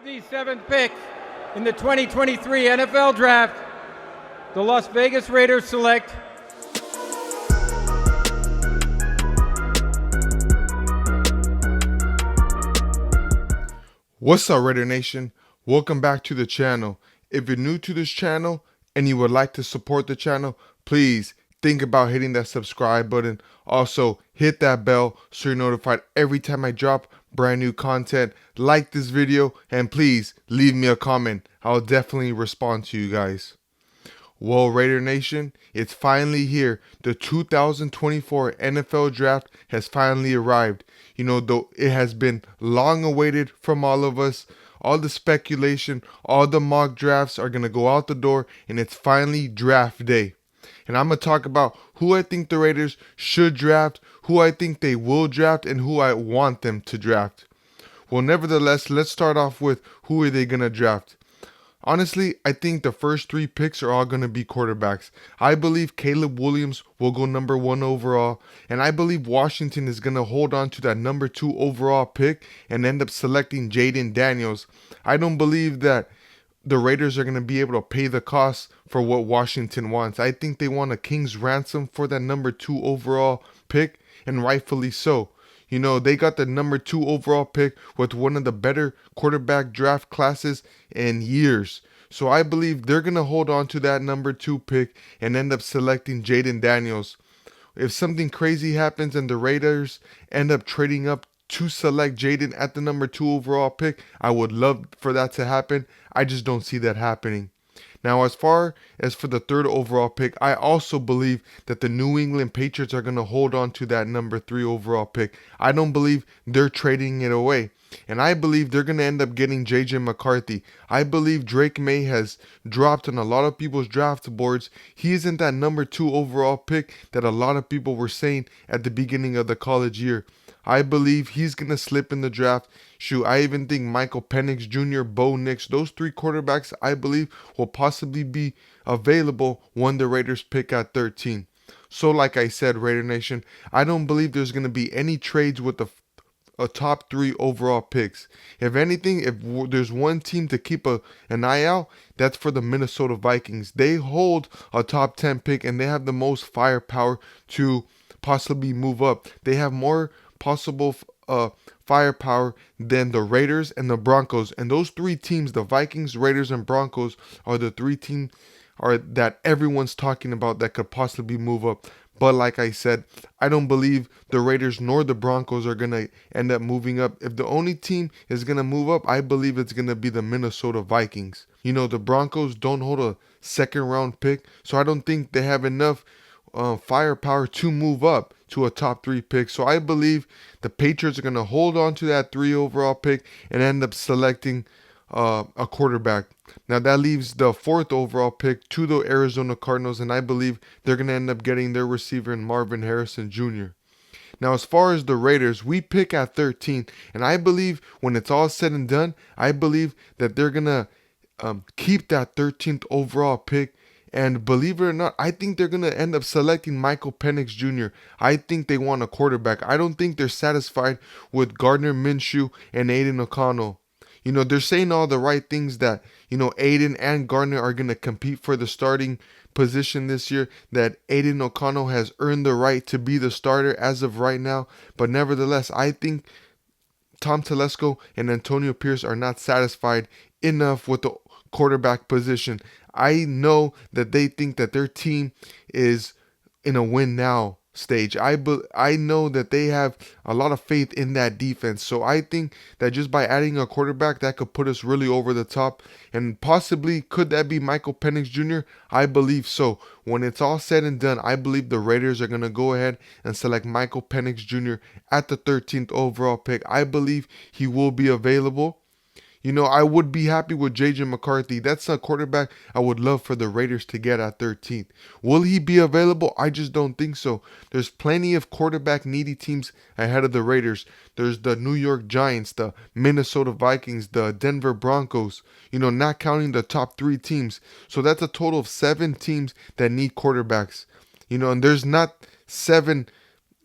With the 7th pick in the 2023 NFL Draft, the Las Vegas Raiders select What's up, Raider Nation? Welcome back to the channel. If you're new to this channel and you would like to support the channel, please think about hitting that subscribe button. Also, hit that bell so you're notified every time I drop brand new content. Like this video and please leave me a comment. I'll definitely respond to you guys. Well, Raider Nation, it's finally here. The 2024 NFL Draft has finally arrived. You know, though it has been long awaited from all of us. All the speculation, all the mock drafts are going to go out the door, and it's finally draft day. And I'm going to talk about who I think the Raiders should draft, who I think they will draft, and who I want them to draft. Well, nevertheless, let's start off with who are they going to draft. Honestly, I think the first 3 picks are all going to be quarterbacks. I believe Caleb Williams will go number 1 overall, and I believe Washington is going to hold on to that number 2 overall pick and end up selecting Jayden Daniels. I don't believe that the Raiders are going to be able to pay the cost for what Washington wants. I think they want a king's ransom for that number 2 overall pick, and rightfully so. You know, they got the number 2 overall pick with one of the better quarterback draft classes in years. So I believe they're going to hold on to that number 2 pick and end up selecting Jayden Daniels. If something crazy happens and the Raiders end up trading up to select Jayden at the number 2 overall pick, I would love for that to happen. I just don't see that happening. Now, as far as for the 3rd overall pick, I also believe that the New England Patriots are going to hold on to that number 3 overall pick. I don't believe they're trading it away. And I believe they're going to end up getting J.J. McCarthy. I believe Drake May has dropped on a lot of people's draft boards. He isn't that number 2 overall pick that a lot of people were saying at the beginning of the college year. I believe he's going to slip in the draft. Shoot, I even think Michael Penix Jr., Bo Nix, those 3 quarterbacks, I believe, will possibly be available when the Raiders pick at 13. So like I said, Raider Nation, I don't believe there's going to be any trades with the top 3 overall picks. If anything, if there's one team to keep an eye out, that's for the Minnesota Vikings. They hold a top 10 pick and they have the most firepower to possibly move up. They have more possible firepower than the Raiders and the Broncos. And those 3 teams, the Vikings, Raiders, and Broncos, are the 3 teams that everyone's talking about that could possibly move up. But like I said, I don't believe the Raiders nor the Broncos are going to end up moving up. If the only team is going to move up, I believe it's going to be the Minnesota Vikings. You know, the Broncos don't hold a 2nd round pick, so I don't think they have enough firepower to move up to a top 3 pick. So I believe the Patriots are going to hold on to that 3 overall pick and end up selecting a quarterback. Now that leaves the 4th overall pick to the Arizona Cardinals, and I believe they're going to end up getting their receiver in Marvin Harrison Jr. Now, as far as the Raiders, we pick at 13, and I believe when it's all said and done, I believe that they're going to keep that 13th overall pick. And believe it or not, I think they're going to end up selecting Michael Penix Jr. I think they want a quarterback. I don't think they're satisfied with Gardner Minshew and Aiden O'Connell. You know, they're saying all the right things that, you know, Aiden and Gardner are going to compete for the starting position this year, that Aiden O'Connell has earned the right to be the starter as of right now. But nevertheless, I think Tom Telesco and Antonio Pierce are not satisfied enough with the quarterback position. I know that they think that their team is in a win now stage. I know that they have a lot of faith in that defense. So I think that just by adding a quarterback, that could put us really over the top. And possibly, could that be Michael Penix Jr.? I believe so. When it's all said and done, I believe the Raiders are going to go ahead and select Michael Penix Jr. at the 13th overall pick. I believe he will be available. You know, I would be happy with J.J. McCarthy. That's a quarterback I would love for the Raiders to get at 13th. Will he be available? I just don't think so. There's plenty of quarterback needy teams ahead of the Raiders. There's the New York Giants, the Minnesota Vikings, the Denver Broncos, you know, not counting the top 3 teams. So that's a total of 7 teams that need quarterbacks. You know, and there's not 7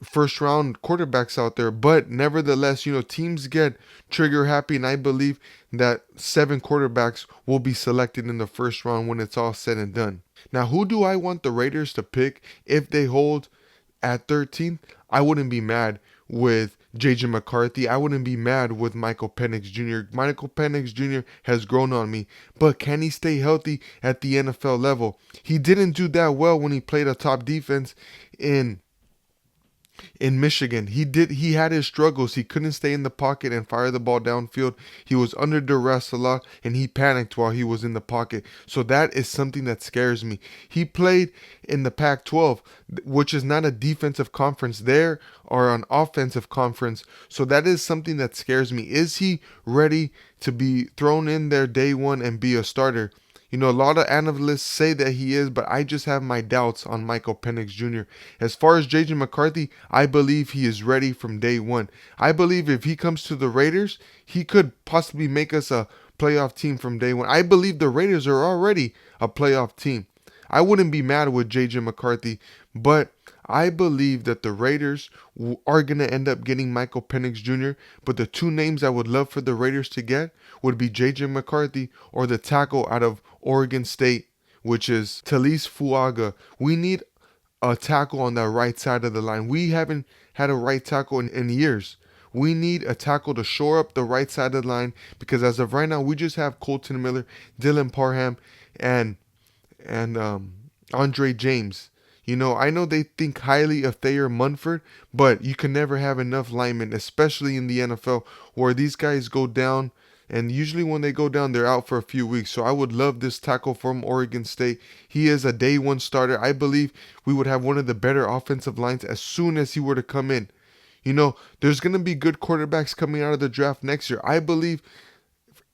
first round quarterbacks out there, but nevertheless, teams get trigger happy, and I believe that 7 quarterbacks will be selected in the first round when it's all said and done. Now, who do I want the Raiders to pick if they hold at 13? I wouldn't be mad with J.J. McCarthy. I wouldn't be mad with Michael Penix Jr. Michael Penix Jr. has grown on me, but can he stay healthy at the NFL level? He didn't do that well when he played a top defense in Michigan. He had his struggles. He couldn't stay in the pocket and fire the ball downfield. He was under duress a lot, and he panicked while he was in the pocket. So that is something that scares me. He played in the Pac-12, which is not a defensive conference. There are an offensive conference. So that is something that scares me. Is he ready to be thrown in there day one and be a starter? A lot of analysts say that he is, but I just have my doubts on Michael Penix Jr. As far as J.J. McCarthy, I believe he is ready from day one. I believe if he comes to the Raiders, he could possibly make us a playoff team from day one. I believe the Raiders are already a playoff team. I wouldn't be mad with J.J. McCarthy, but I believe that the Raiders are going to end up getting Michael Penix Jr., but the 2 names I would love for the Raiders to get would be J.J. McCarthy or the tackle out of Oregon State, which is Talise Fuaga. We need a tackle on that right side of the line. We haven't had a right tackle in years. We need a tackle to shore up the right side of the line because as of right now, we just have Colton Miller, Dylan Parham, and Andre James. I know they think highly of Thayer Munford, but you can never have enough linemen, especially in the NFL, where these guys go down, and usually when they go down, they're out for a few weeks. So I would love this tackle from Oregon State. He is a day one starter. I believe we would have one of the better offensive lines as soon as he were to come in. There's going to be good quarterbacks coming out of the draft next year. I believe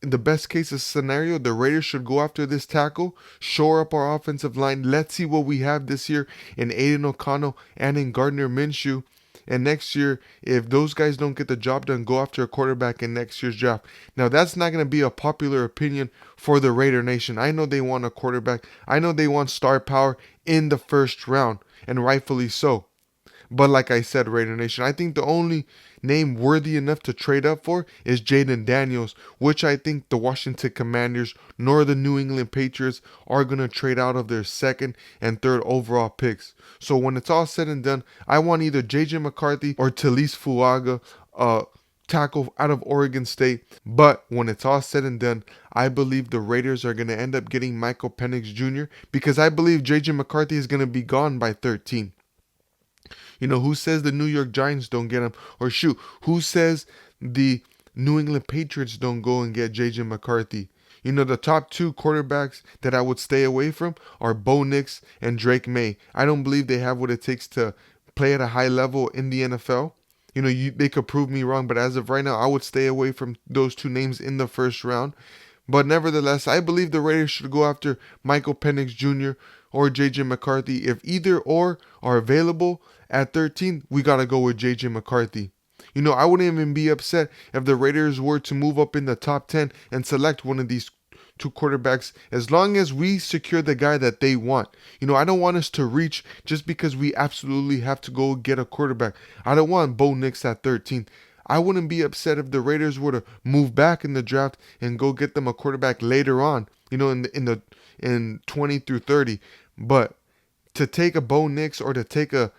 in the best case scenario, the Raiders should go after this tackle, shore up our offensive line. Let's see what we have this year in Aiden O'Connell and in Gardner Minshew. And next year, if those guys don't get the job done, go after a quarterback in next year's draft. Now, that's not going to be a popular opinion for the Raider Nation. I know they want a quarterback. I know they want star power in the first round, and rightfully so. But like I said, Raider Nation, I think the only name worthy enough to trade up for is Jayden Daniels, which I think the Washington Commanders nor the New England Patriots are going to trade out of their second and third overall picks. So when it's all said and done, I want either J.J. McCarthy or Talise Fuaga, tackle out of Oregon State. But when it's all said and done, I believe the Raiders are going to end up getting Michael Penix Jr. because I believe J.J. McCarthy is going to be gone by 13. Who says the New York Giants don't get him? Or shoot, who says the New England Patriots don't go and get J.J. McCarthy? The top 2 quarterbacks that I would stay away from are Bo Nix and Drake May. I don't believe they have what it takes to play at a high level in the NFL. They could prove me wrong, but as of right now, I would stay away from those 2 names in the first round. But nevertheless, I believe the Raiders should go after Michael Penix Jr. or J.J. McCarthy. If either or are available at 13, we got to go with J.J. McCarthy. I wouldn't even be upset if the Raiders were to move up in the top 10 and select one of these 2 quarterbacks as long as we secure the guy that they want. I don't want us to reach just because we absolutely have to go get a quarterback. I don't want Bo Nix at 13. I wouldn't be upset if the Raiders were to move back in the draft and go get them a quarterback later on, in 20 through 30. But to take a Bo Nix or to take a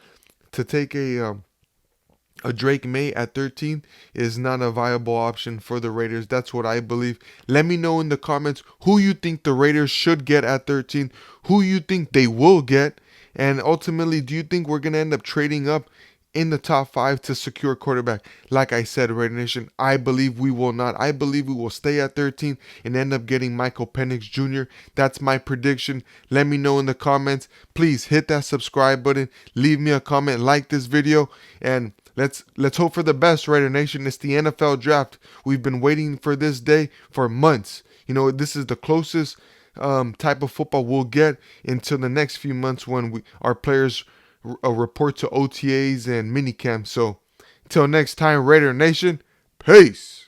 Drake May at 13 is not a viable option for the Raiders. That's what I believe. Let me know in the comments who you think the Raiders should get at 13, who you think they will get, and ultimately, do you think we're going to end up trading up in the top 5 to secure quarterback? Like I said, Raider Nation, I believe we will not. I believe we will stay at 13 and end up getting Michael Penix Jr. That's my prediction. Let me know in the comments. Please hit that subscribe button. Leave me a comment. Like this video. And let's hope for the best, Raider Nation. It's the NFL draft. We've been waiting for this day for months. This is the closest type of football we'll get until the next few months when our players report to OTAs and minicamp. So, until next time, Raider Nation, peace.